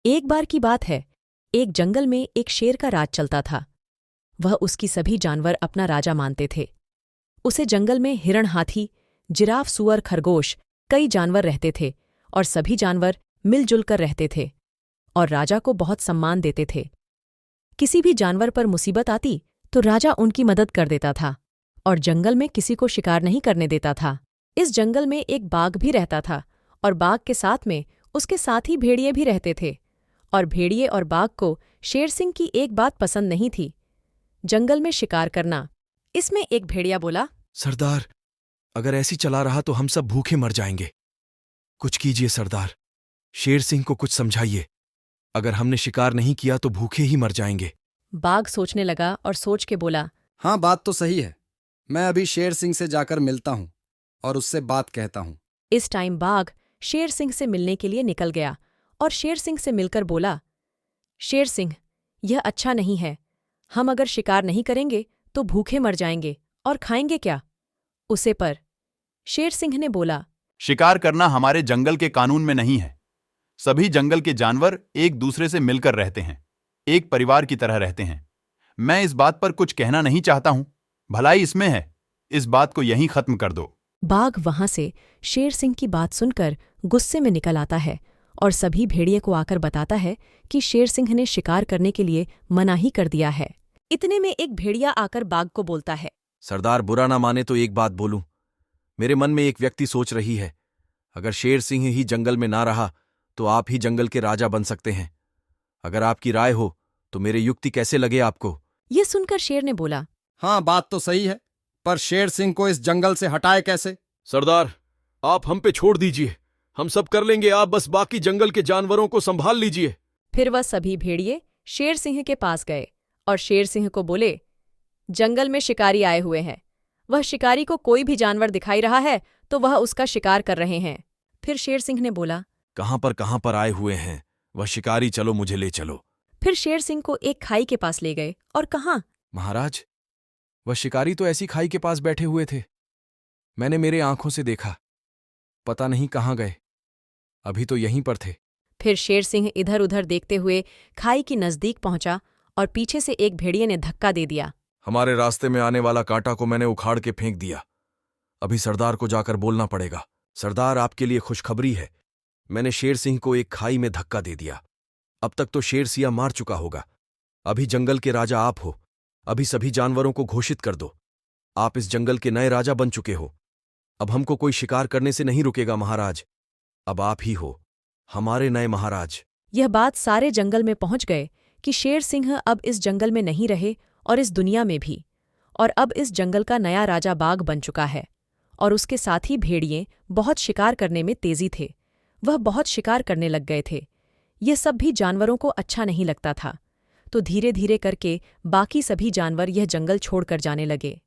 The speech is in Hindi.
एक बार की बात है, एक जंगल में एक शेर का राज चलता था। वह उसकी सभी जानवर अपना राजा मानते थे। उसे जंगल में हिरण, हाथी, जिराफ, सूअर, खरगोश, कई जानवर रहते थे और सभी जानवर मिलजुल कर रहते थे और राजा को बहुत सम्मान देते थे। किसी भी जानवर पर मुसीबत आती तो राजा उनकी मदद कर देता था और जंगल में किसी को शिकार नहीं करने देता था। इस जंगल में एक बाघ भी रहता था और बाघ के साथ में उसके साथी भेड़िए भी रहते थे। और भेड़िए और बाघ को शेर सिंह की एक बात पसंद नहीं थी, जंगल में शिकार करना। इसमें एक भेड़िया बोला, सरदार, अगर ऐसी चला रहा तो हम सब भूखे मर जाएंगे। कुछ कीजिए सरदार, शेर सिंह को कुछ समझाइए। अगर हमने शिकार नहीं किया तो भूखे ही मर जाएंगे। बाघ सोचने लगा और सोच के बोला, हाँ, बात तो सही है। मैं अभी शेर सिंह से जाकर मिलता हूँ और उससे बात कहता हूँ। इस टाइम बाघ शेर सिंह से मिलने के लिए निकल गया और शेर सिंह से मिलकर बोला, शेर सिंह, यह अच्छा नहीं है। हम अगर शिकार नहीं करेंगे तो भूखे मर जाएंगे और खाएंगे क्या? उसे पर शेर सिंह ने बोला, शिकार करना हमारे जंगल के कानून में नहीं है। सभी जंगल के जानवर एक दूसरे से मिलकर रहते हैं, एक परिवार की तरह रहते हैं। मैं इस बात पर कुछ कहना नहीं चाहता हूं, भलाई इसमें है। इस बात को यहीं खत्म कर दो। बाघ वहां से शेर सिंह की बात सुनकर गुस्से में निकल आता है और सभी भेड़िए को आकर बताता है कि शेर सिंह ने शिकार करने के लिए मना ही कर दिया है। इतने में एक भेड़िया आकर बाघ को बोलता है, सरदार, बुरा ना माने तो एक बात बोलूं। मेरे मन में एक व्यक्ति सोच रही है, अगर शेर सिंह ही जंगल में ना रहा तो आप ही जंगल के राजा बन सकते हैं। अगर आपकी राय हो तो मेरी युक्ति कैसे लगे आपको? ये सुनकर शेर ने बोला, हाँ, बात तो सही है, पर शेर सिंह को इस जंगल से हटाए कैसे? सरदार, आप हम पे छोड़ दीजिए, हम सब कर लेंगे। आप बस बाकी जंगल के जानवरों को संभाल लीजिए। फिर वह सभी भेड़िए शेर सिंह के पास गए और शेर सिंह को बोले, जंगल में शिकारी आए हुए हैं। वह शिकारी को कोई भी जानवर दिखाई रहा है तो वह उसका शिकार कर रहे हैं। फिर शेर सिंह ने बोला, कहां पर आए हुए हैं वह शिकारी? चलो, मुझे ले चलो। फिर शेर सिंह को एक खाई के पास ले गए और कहा, महाराज, वह शिकारी तो ऐसी खाई के पास बैठे हुए थे। मैंने मेरे आंखों से देखा, पता नहीं कहां गए, अभी तो यहीं पर थे। फिर शेर सिंह इधर उधर देखते हुए खाई के नजदीक पहुंचा और पीछे से एक भेड़िए ने धक्का दे दिया। हमारे रास्ते में आने वाला कांटा को मैंने उखाड़ के फेंक दिया। अभी सरदार को जाकर बोलना पड़ेगा। सरदार, आपके लिए खुशखबरी है, मैंने शेर सिंह को एक खाई में धक्का दे दिया। अब तक तो शेर सिया मार चुका होगा। अभी जंगल के राजा आप हो। अभी सभी जानवरों को घोषित कर दो, आप इस जंगल के नए राजा बन चुके हो। अब हमको कोई शिकार करने से नहीं रुकेगा महाराज। अब आप ही हो हमारे नए महाराज। यह बात सारे जंगल में पहुंच गए कि शेर सिंह अब इस जंगल में नहीं रहे और इस दुनिया में भी, और अब इस जंगल का नया राजा बाघ बन चुका है। और उसके साथ ही भेड़िए बहुत शिकार करने में तेजी थे। वह बहुत शिकार करने लग गए थे। यह सब भी जानवरों को अच्छा नहीं लगता था, तो धीरे धीरे करके बाकी सभी जानवर यह जंगल छोड़कर जाने लगे।